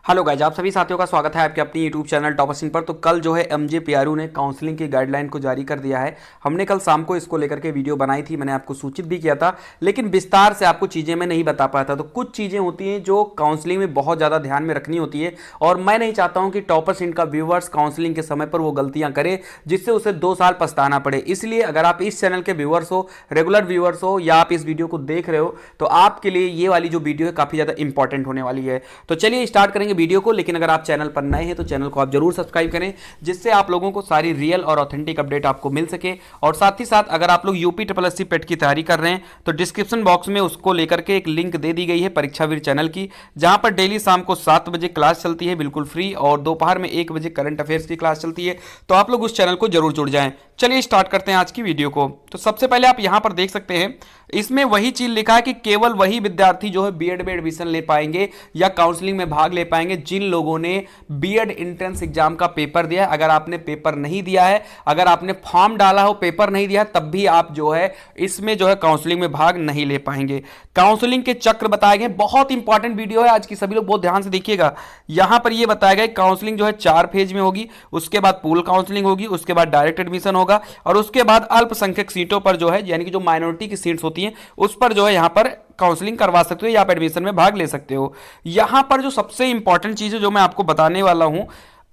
Hello guys, आप सभी साथियों का स्वागत है आपके अपनी यूट्यूब चैनल टॉपर्सिंग पर। तो कल जो है एमजे पीआरयू ने काउंसलिंग की गाइडलाइन को जारी कर दिया है। हमने कल शाम को इसको लेकर के वीडियो बनाई थी, मैंने आपको सूचित भी किया था, लेकिन विस्तार से आपको चीज़ें मैं नहीं बता पाया था। तो कुछ चीज़ें होती हैं जो काउंसलिंग में बहुत ज़्यादा ध्यान में रखनी होती है, और मैं नहीं चाहता हूँ कि टॉपर्सिंग का व्यूवर्स काउंसलिंग के समय पर वो गलतियाँ करे जिससे उसे 2 साल पछताना पड़े। इसलिए अगर आप इस चैनल के व्यूवर्स हो, रेगुलर व्यूवर्स हो, या आप इस वीडियो को देख रहे हो, तो आपके लिए ये वाली जो वीडियो है काफ़ी ज़्यादा इंपॉर्टेंट होने वाली है। तो चलिए स्टार्ट करेंगे वीडियो को। लेकिन अगर आप चैनल पर नए हैं तो चैनल को आप जरूर सब्सक्राइब करें, जिससे आप लोगों को सारी रियल और ऑथेंटिक अपडेट आपको मिल सके। और साथ ही साथ अगर आप लोग यूपी SSC पेट की तैयारी कर रहे हैं तो डिस्क्रिप्शन बॉक्स में उसको लेकर के एक लिंक दे दी गई है परीक्षावीर चैनल की, जहां पर डेली शाम को 7 बजे क्लास चलती है बिल्कुल फ्री, और दोपहर में 1 बजे करंट अफेयर्स की क्लास चलती है। तो आप लोग उस चैनल को जरूर जुड़ जाएं। चलिए स्टार्ट करते हैं आज की वीडियो को। तो सबसे पहले आप यहां पर देख सकते हैं, इसमें वही चीज लिखा है कि केवल वही विद्यार्थी जो है बीएड में एडमिशन ले पाएंगे या काउंसलिंग में भाग ले पाएंगे जिन लोगों ने बीएड एंट्रेंस एग्जाम का पेपर दिया है। अगर आपने पेपर नहीं दिया है, अगर आपने फॉर्म डाला हो पेपर नहीं दिया है, तब भी आप जो है इसमें जो है काउंसलिंग में भाग नहीं ले पाएंगे। काउंसलिंग के चक्र बताए गए, बहुत इंपॉर्टेंट वीडियो है आज की, सभी लोग बहुत ध्यान से देखिएगा। यहां पर यह बताया गया काउंसलिंग जो है 4 फेज में होगी, उसके बाद पूल काउंसलिंग होगी, उसके बाद डायरेक्ट एडमिशन होगा, और उसके बाद अल्पसंख्यक सीटों पर जो है, यानी कि जो माइनॉरिटी की सीट्स होती हैं उस पर जो है यहां पर काउंसलिंग करवा सकते हो या आप एडमिशन में भाग ले सकते हो। यहां पर जो सबसे इंपॉर्टेंट चीज है जो मैं आपको बताने वाला हूं,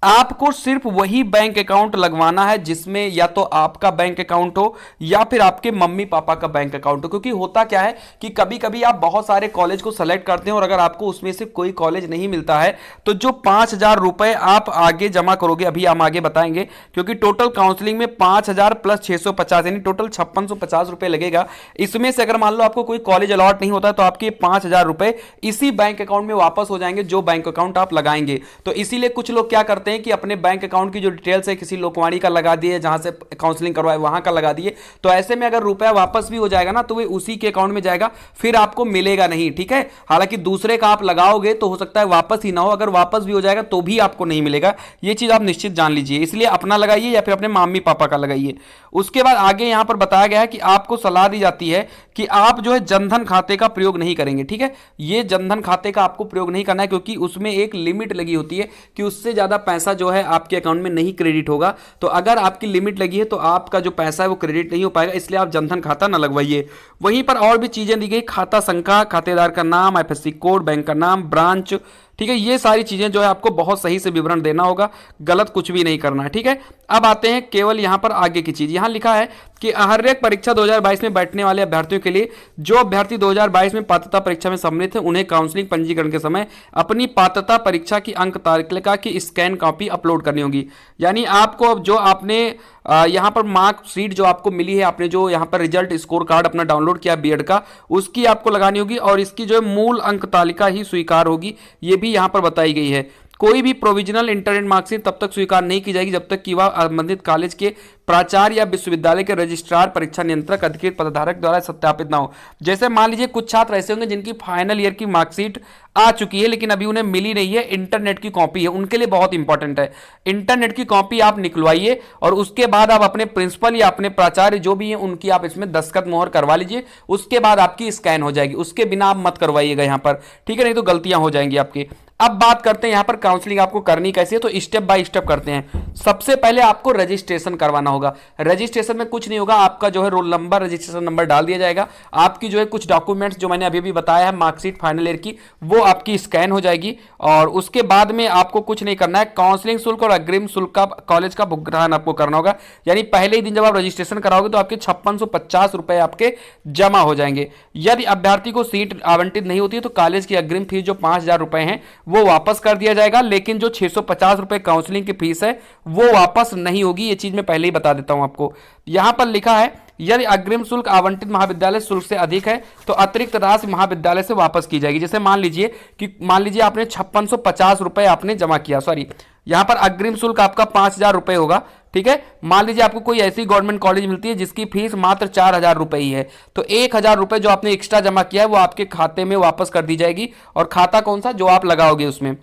आपको सिर्फ वही बैंक अकाउंट लगवाना है जिसमें या तो आपका बैंक अकाउंट हो या फिर आपके मम्मी पापा का बैंक अकाउंट हो। क्योंकि होता क्या है कि कभी कभी आप बहुत सारे कॉलेज को सेलेक्ट करते हैं और अगर आपको उसमें से कोई कॉलेज नहीं मिलता है तो जो 5,000 रुपए आप आगे जमा करोगे, अभी हम आगे बताएंगे, क्योंकि टोटल काउंसलिंग में 5,000 प्लस 650 यानी टोटल 5650 रुपए लगेगा। इसमें से अगर मान लो आपको कोई कॉलेज अलॉट नहीं होता तो आपके 5,000 रुपए इसी बैंक अकाउंट में वापस हो जाएंगे जो बैंक अकाउंट आप लगाएंगे। तो इसीलिए कुछ लोग क्या करते हैं कि अपने बैंक अकाउंट की जो डिटेल्स है किसी लोकवाणी का लगा दिए, जहां से काउंसलिंग करवाए वहां का लगा दिए। तो ऐसे में अगर रुपया वापस भी हो जाएगा ना तो वो उसी के अकाउंट में जाएगा, फिर आपको मिलेगा नहीं। ठीक है, हालांकि दूसरे का आप लगाओगे तो हो सकता है वापस ही ना हो, अगर वापस भी हो जाएगा तो भी आपको नहीं मिलेगा। ये चीज आप निश्चित जान लीजिए। इसलिए अपना लगाइए या फिर अपने मम्मी पापा का लगाइए। उसके बाद आगे यहां पर बताया गया है कि आपको सलाह दी जाती है कि आप जो है जनधन खाते का प्रयोग नहीं करेंगे। ठीक है, ये जनधन खाते का आपको प्रयोग नहीं करना है, क्योंकि उसमें एक लिमिट लगी होती है कि उससे ज्यादा पैसा जो है आपके अकाउंट में नहीं क्रेडिट होगा। तो अगर आपकी लिमिट लगी है तो आपका जो पैसा है वो क्रेडिट नहीं हो पाएगा, इसलिए आप जनधन खाता न लगवाइए। वहीं पर और भी चीजें दी गई, खाता संख्या, खातेदार का नाम, आईएफएससी कोड, बैंक का नाम, ब्रांच। ठीक है, ये सारी चीजें जो है आपको बहुत सही से विवरण देना होगा, गलत कुछ भी नहीं करना है। ठीक है, अब आते हैं केवल यहां पर आगे की चीज। यहां लिखा है कि आहर्यक परीक्षा 2022 में बैठने वाले अभ्यर्थियों के लिए जो अभ्यर्थी 2022 में पात्रता परीक्षा में सम्मिलित है उन्हें काउंसलिंग पंजीकरण के समय अपनी पात्रता परीक्षा की अंक तालिका की स्कैन कॉपी अपलोड करनी होगी। यानी आपको अब जो आपने यहां पर मार्क शीट जो आपको मिली है, आपने जो यहां पर रिजल्ट स्कोर कार्ड अपना डाउनलोड किया बीएड का, उसकी आपको लगानी होगी, और इसकी जो है मूल अंक तालिका ही स्वीकार होगी, ये भी यहां पर बताई गई है। कोई भी प्रोविजनल इंटरनेट मार्कशीट तब तक स्वीकार नहीं की जाएगी जब तक कि वह संबंधित कॉलेज के प्राचार्य या विश्वविद्यालय के रजिस्ट्रार, परीक्षा नियंत्रक, अधिकृत पदधारक द्वारा सत्यापित ना हो। जैसे मान लीजिए कुछ छात्र ऐसे होंगे जिनकी फाइनल ईयर की मार्कशीट आ चुकी है लेकिन अभी उन्हें मिली नहीं है, इंटरनेट की कॉपी है, उनके लिए बहुत इंपॉर्टेंट है। इंटरनेट की कॉपी आप निकलवाइए और उसके बाद आप अपने प्रिंसिपल या अपने प्राचार्य जो भी है उनकी आप इसमें दस्तखत मोहर करवा लीजिए, उसके बाद आपकी स्कैन हो जाएगी। उसके बिना आप मत करवाइएगा यहां पर, ठीक है, नहीं तो गलतियां हो जाएंगी आपकी। अब बात करते हैं यहां पर काउंसलिंग आपको करनी कैसे है, तो स्टेप बाय स्टेप करते हैं। सबसे पहले आपको रजिस्ट्रेशन करवाना होगा। रजिस्ट्रेशन में कुछ नहीं होगा, आपका जो है रोल नंबर, रजिस्ट्रेशन नंबर डाल दिया जाएगा, आपकी जो है कुछ डॉक्यूमेंट्स जो मैंने अभी भी बताया है, मार्कशीट फाइनल ईयर की, वो आपकी स्कैन हो जाएगी। और उसके बाद में आपको कुछ नहीं करना है, काउंसलिंग शुल्क और अग्रिम शुल्क का कॉलेज का भुगतान आपको करना होगा। यानी पहले ही दिन जब आप रजिस्ट्रेशन कराओगे तो आपके 5650 रुपए आपके जमा हो जाएंगे। यदि अभ्यर्थी को सीट आवंटित नहीं होती है तो कॉलेज की अग्रिम फीस जो 5,000 रुपए हैं वो वापस कर दिया जाएगा, लेकिन जो 650 रुपए काउंसलिंग की फीस है वो वापस नहीं होगी। ये चीज मैं पहले ही बता देता हूं आपको। यहां पर लिखा है यदि अग्रिम शुल्क आवंटित महाविद्यालय शुल्क से अधिक है तो अतिरिक्त राशि महाविद्यालय से वापस की जाएगी। जैसे मान लीजिए आपने 5650 रुपए आपने जमा किया, सॉरी यहां पर अग्रिम शुल्क आपका 5,000 रुपए होगा। ठीक है, मान लीजिए आपको कोई ऐसी गवर्नमेंट कॉलेज मिलती है जिसकी फीस मात्र 4,000 रुपए ही है, तो 1,000 रुपए जो आपने एक्स्ट्रा जमा किया है वो आपके खाते में वापस कर दी जाएगी। और खाता कौन सा, जो आप लगाओगे उसमें।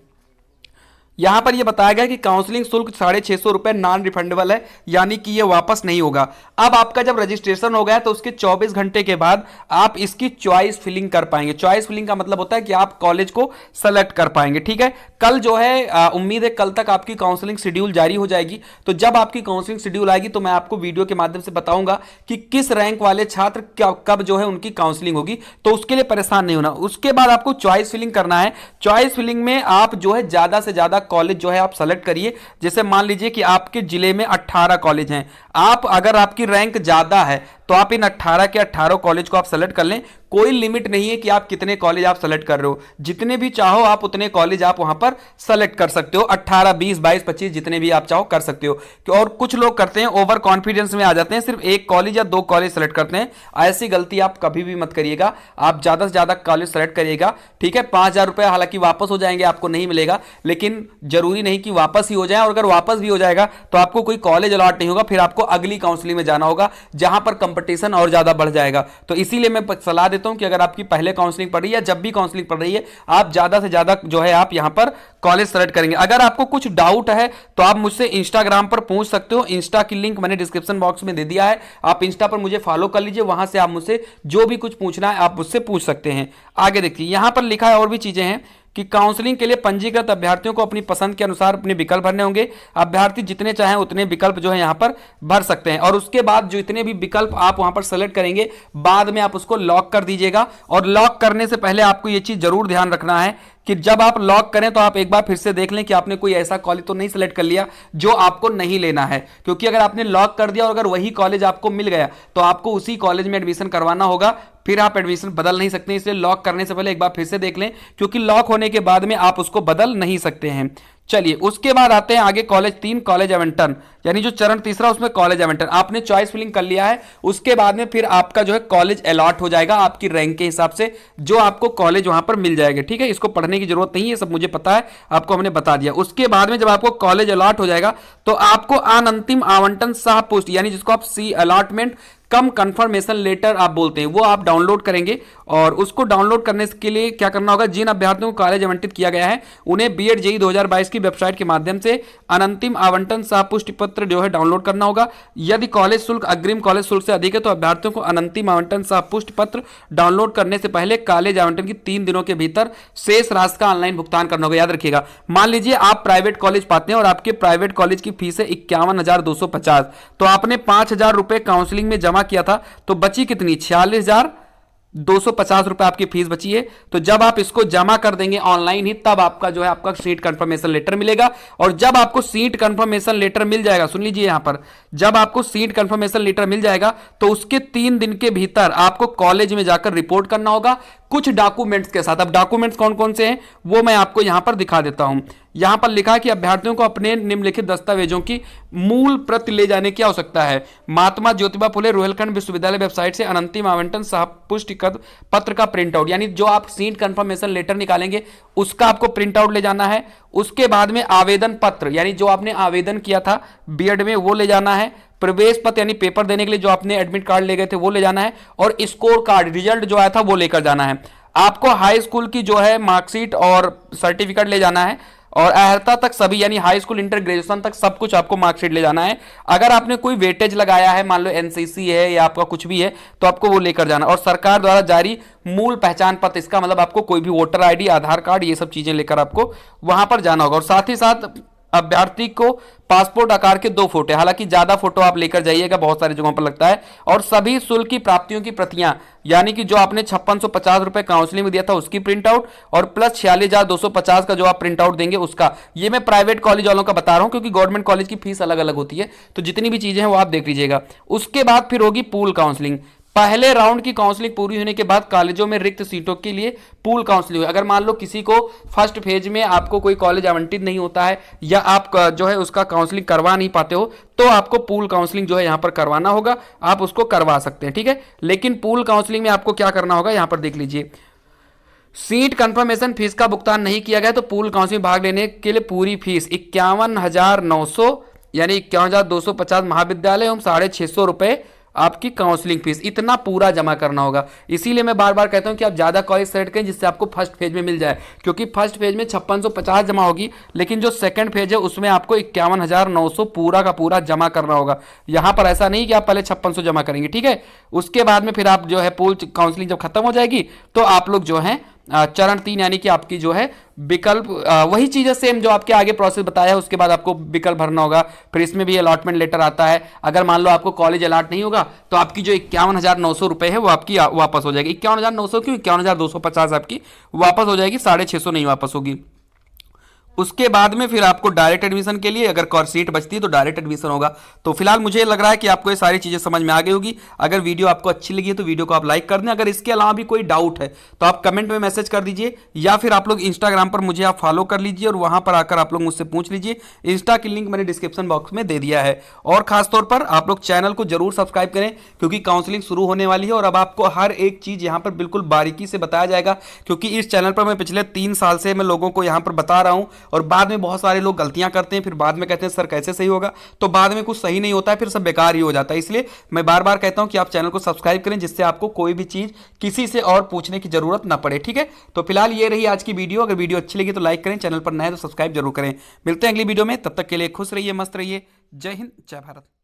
यहां पर यह बताया गया कि काउंसलिंग शुल्क 650 रुपए नॉन रिफंडेबल है, यानी कि यह वापस नहीं होगा। अब आपका जब रजिस्ट्रेशन हो गया तो उसके 24 घंटे के बाद आप इसकी चॉइस फिलिंग कर पाएंगे। चॉइस फिलिंग का मतलब होता है कि आप कॉलेज को सेलेक्ट कर पाएंगे। ठीक है, कल जो है उम्मीद है कल तक आपकी काउंसलिंग शेड्यूल जारी हो जाएगी। तो जब आपकी काउंसलिंग शेड्यूल आएगी तो मैं आपको वीडियो के माध्यम से बताऊंगा कि किस रैंक वाले छात्र कब जो है उनकी काउंसलिंग होगी। तो उसके लिए परेशान नहीं होना। उसके बाद आपको चॉइस फिलिंग करना है। चॉइस फिलिंग में आप जो है ज्यादा से ज्यादा कॉलेज जो है आप सेलेक्ट करिए। जैसे मान लीजिए कि आपके जिले में 18 कॉलेज हैं, आप अगर आपकी रैंक ज्यादा है तो आप इन 18 के 18 कॉलेज को आप सेलेक्ट कर लें। कोई लिमिट नहीं है कि आप कितने कॉलेज आप सेलेक्ट कर रहे हो, जितने भी चाहो आप उतने कॉलेज आप वहां पर सेलेक्ट कर सकते हो। 18, 20, 22, 25 जितने भी आप चाहो कर सकते हो। और कुछ लोग करते हैं ओवर कॉन्फिडेंस में आ जाते हैं, सिर्फ एक कॉलेज या दो कॉलेज सेलेक्ट करते हैं। ऐसी गलती आप कभी भी मत करिएगा। आप ज्यादा से ज्यादा कॉलेज सेलेक्ट करिएगा। ठीक है, 5,000 रुपए हालांकि वापस हो जाएंगे, आपको नहीं मिलेगा, लेकिन जरूरी नहीं कि वापस ही हो जाए। और अगर वापस भी हो जाएगा तो आपको कोई कॉलेज अलॉट नहीं होगा, फिर आपको अगली काउंसलिंग में जाना होगा जहां पर कंपटीशन और ज्यादा बढ़ जाएगा। तो इसीलिए मैं सलाह देता हूं कि अगर आपकी पहले काउंसलिंग पड़ रही है, जब भी काउंसलिंग पड़ रही है, आप ज्यादा से ज्यादा जो है आप यहां पर कॉलेज सेलेक्ट करेंगे। अगर आपको कुछ डाउट है तो आप मुझसे इंस्टाग्राम पर पूछ सकते हो। इंस्टा की लिंक मैंने डिस्क्रिप्शन बॉक्स में दे दिया है, आप इंस्टा पर मुझे फॉलो कर लीजिए। वहां से आप मुझसे जो भी कुछ पूछना है आप मुझसे पूछ सकते हैं। आगे देखिए, यहां पर लिखा है और भी चीजें हैं कि काउंसलिंग के लिए पंजीकृत अभ्यर्थियों को अपनी पसंद के अनुसार अपने विकल्प भरने होंगे। अभ्यर्थी जितने चाहें उतने विकल्प जो है यहां पर भर सकते हैं। और उसके बाद जो इतने भी विकल्प आप वहां पर सेलेक्ट करेंगे, बाद में आप उसको लॉक कर दीजिएगा। और लॉक करने से पहले आपको यह चीज जरूर ध्यान रखना है कि जब आप लॉक करें तो आप एक बार फिर से देख लें कि आपने कोई ऐसा कॉलेज तो नहीं सेलेक्ट कर लिया जो आपको नहीं लेना है। क्योंकि अगर आपने लॉक कर दिया और अगर वही कॉलेज आपको मिल गया तो आपको उसी कॉलेज में एडमिशन करवाना होगा, फिर आप एडमिशन बदल नहीं सकते। इसलिए लॉक करने से पहले एक बार फिर से देख लें, क्योंकि लॉक होने के बाद में आप उसको बदल नहीं सकते हैं। चलिए, उसके बाद आते हैं आगे कॉलेज 3, कॉलेज आवंटन, यानी जो चरण तीसरा उसमें कॉलेज आवंटन। आपने चॉइस फिलिंग कर लिया है, उसके बाद में फिर आपका जो है कॉलेज अलॉट हो जाएगा आपकी रैंक के हिसाब से, जो आपको कॉलेज वहां पर मिल जाएगा। ठीक है, इसको पढ़ने की जरूरत नहीं है, सब मुझे पता है, आपको हमने बता दिया। उसके बाद में जब आपको कॉलेज अलॉट हो जाएगा तो आपको अनंतिम आवंटन सह पुष्टि, यानी जिसको आप सी अलॉटमेंट कम कंफर्मेशन लेटर आप बोलते हैं, वो आप डाउनलोड करेंगे। और उसको डाउनलोड करने के लिए क्या करना होगा, जिन अभ्यर्थियों को कॉलेज आवंटित किया गया है उन्हें बीएड जेईई 2022 की वेबसाइट के माध्यम से अनंतिम आवंटन सह पुष्टि पत्र जो है डाउनलोड करना होगा। यदि कॉलेज शुल्क अग्रिम कॉलेज शुल्क से अधिक है तो अभ्यर्थियों को अनंतिम आवंटन सह पुष्टि पत्र डाउनलोड करने से पहले कॉलेज आवंटन की 3 दिनों के भीतर शेष राशि का ऑनलाइन भुगतान करना होगा। याद रखिएगा, मान लीजिए आप प्राइवेट कॉलेज पाते हैं और आपके प्राइवेट कॉलेज की फीस है 51,250, तो आपने 5,000 रुपए काउंसलिंग में जमा किया था, तो बची कितनी, 46,250 रुपए आपकी फीस बची है। तो जब आप इसको जमा कर देंगे ऑनलाइन ही, तब आपका जो है आपका सीट कंफर्मेशन लेटर मिलेगा। और जब आपको सीट कंफर्मेशन लेटर मिल जाएगा, सुन लीजिए यहां पर, जब आपको सीट कंफर्मेशन लेटर मिल जाएगा तो उसके 3 दिन के भीतर आपको कॉलेज में जाकर रिपोर्ट करना होगा कुछ डॉक्यूमेंट्स के साथ। अब डॉक्यूमेंट्स कौन कौन से हैं वो मैं आपको यहां पर दिखा देता हूं। यहां पर लिखा है कि अभ्यर्थियों को अपने निम्नलिखित दस्तावेजों की मूल प्रति ले जाने की आवश्यकता है। महात्मा ज्योतिबा फुले रोहिलखंड विश्वविद्यालय वेबसाइट से अनंतिम आवंटन सह पुष्टि पत्र का प्रिंट आउट, यानी जो आप सीट कंफर्मेशन लेटर निकालेंगे उसका आपको प्रिंट आउट ले जाना है। उसके बाद में आवेदन पत्र, यानी जो आपने आवेदन किया था बीएड में वो ले जाना है। प्रवेश पत्र यानी पेपर देने के लिए जो आपने एडमिट कार्ड ले गए थे वो ले जाना है। और स्कोर कार्ड, रिजल्ट जो आया था वो लेकर जाना है। आपको हाई स्कूल की जो है मार्कशीट और सर्टिफिकेट ले जाना है। और अर्हता तक सभी, यानी हाई स्कूल, इंटर, ग्रेजुएशन तक सब कुछ आपको मार्कशीट ले जाना है। अगर आपने कोई वेटेज लगाया है, मान लो एनसीसी है या आपका कुछ भी है, तो आपको वो लेकर जाना। और सरकार द्वारा जारी मूल पहचान पत्र, इसका मतलब आपको कोई भी वोटर आईडी, आधार कार्ड, ये सब चीजें लेकर आपको वहां पर जाना होगा। और साथ ही साथ अभ्यर्थी को पासपोर्ट आकार के 2 फोटो, हालांकि ज्यादा फोटो आप लेकर जाइएगा, बहुत सारी जगहों पर लगता है। और सभी शुल्क की प्राप्तियों की प्रतियां, यानी कि जो आपने 5650 रुपए काउंसलिंग में दिया था उसकी प्रिंट आउट, और प्लस 46,250 का जो आप प्रिंट आउट देंगे उसका। ये मैं प्राइवेट कॉलेज वालों का बता रहा हूं क्योंकि गवर्नमेंट कॉलेज की फीस अलग अलग होती है, तो जितनी भी चीजें हैं वो आप देख लीजिएगा। उसके बाद फिर होगी पूल काउंसलिंग। पहले राउंड की काउंसलिंग पूरी होने के बाद कॉलेजों में रिक्त सीटों के लिए पूल काउंसलिंग। अगर मान लो किसी को फर्स्ट फेज में आपको कोई कॉलेज आवंटित नहीं होता है या आप जो है उसका काउंसलिंग करवा नहीं पाते हो, तो आपको पूल काउंसलिंग जो है यहां पर करवाना होगा, आप उसको करवा सकते हैं। ठीक है, लेकिन पूल काउंसलिंग में आपको क्या करना होगा, यहां पर देख लीजिए, सीट कंफर्मेशन फीस का भुगतान नहीं किया गया तो पूल काउंसलिंग भाग लेने के लिए पूरी फीस 51,900 यानी 51,250 महाविद्यालय एवं 650 रुपए आपकी काउंसलिंग फीस, इतना पूरा जमा करना होगा। इसीलिए मैं बार बार कहता हूं कि आप ज़्यादा कॉलेज सेलेक्ट करें जिससे आपको फर्स्ट फेज में मिल जाए, क्योंकि फर्स्ट फेज में 5650 जमा होगी, लेकिन जो सेकंड फेज है उसमें आपको 51,900 पूरा का पूरा जमा करना होगा। यहां पर ऐसा नहीं कि आप पहले 5600 जमा करेंगे, ठीक है। उसके बाद में फिर आप जो है पूल काउंसलिंग जब खत्म हो जाएगी तो आप लोग जो है चरण 3 यानी कि आपकी जो है विकल्प, वही चीज़ है सेम जो आपके आगे प्रोसेस बताया है। उसके बाद आपको विकल्प भरना होगा, फिर इसमें भी अलॉटमेंट लेटर आता है। अगर मान लो आपको कॉलेज अलॉट नहीं होगा तो आपकी जो 51,900 रुपए है वो आपकी वापस हो जाएगी। 51,900 क्यों, 51,250 आपकी वापस हो जाएगी, 650 नहीं वापस होगी। उसके बाद में फिर आपको डायरेक्ट एडमिशन के लिए अगर सीट बचती है तो डायरेक्ट एडमिशन होगा। तो फिलहाल मुझे लग रहा है कि आपको ये सारी चीज़ें समझ में आ गई होगी। अगर वीडियो आपको अच्छी लगी है तो वीडियो को आप लाइक कर दें। अगर इसके अलावा भी कोई डाउट है तो आप कमेंट में मैसेज कर दीजिए, या फिर आप लोग इंस्टाग्राम पर मुझे आप फॉलो कर लीजिए और वहां पर आकर आप लोग मुझसे पूछ लीजिए। इंस्टा की लिंक मैंने डिस्क्रिप्शन बॉक्स में दे दिया है। और खासतौर पर आप लोग चैनल को जरूर सब्सक्राइब करें, क्योंकि काउंसलिंग शुरू होने वाली है और अब आपको हर एक चीज़ यहाँ पर बिल्कुल बारीकी से बताया जाएगा। क्योंकि इस चैनल पर मैं पिछले 3 साल से मैं लोगों को यहाँ पर बता रहा हूँ और बाद में बहुत सारे लोग गलतियां करते हैं, फिर बाद में कहते हैं सर कैसे सही होगा, तो बाद में कुछ सही नहीं होता है, फिर सब बेकार ही हो जाता है। इसलिए मैं बार बार कहता हूं कि आप चैनल को सब्सक्राइब करें, जिससे आपको कोई भी चीज किसी से और पूछने की जरूरत ना पड़े, ठीक है। तो फिलहाल ये रही आज की वीडियो। अगर वीडियो अच्छी लगी तो लाइक करें, चैनल पर नए तो सब्सक्राइब जरूर करें। मिलते हैं अगली वीडियो में, तब तक के लिए खुश रहिए, मस्त रहिए। जय हिंद, जय भारत।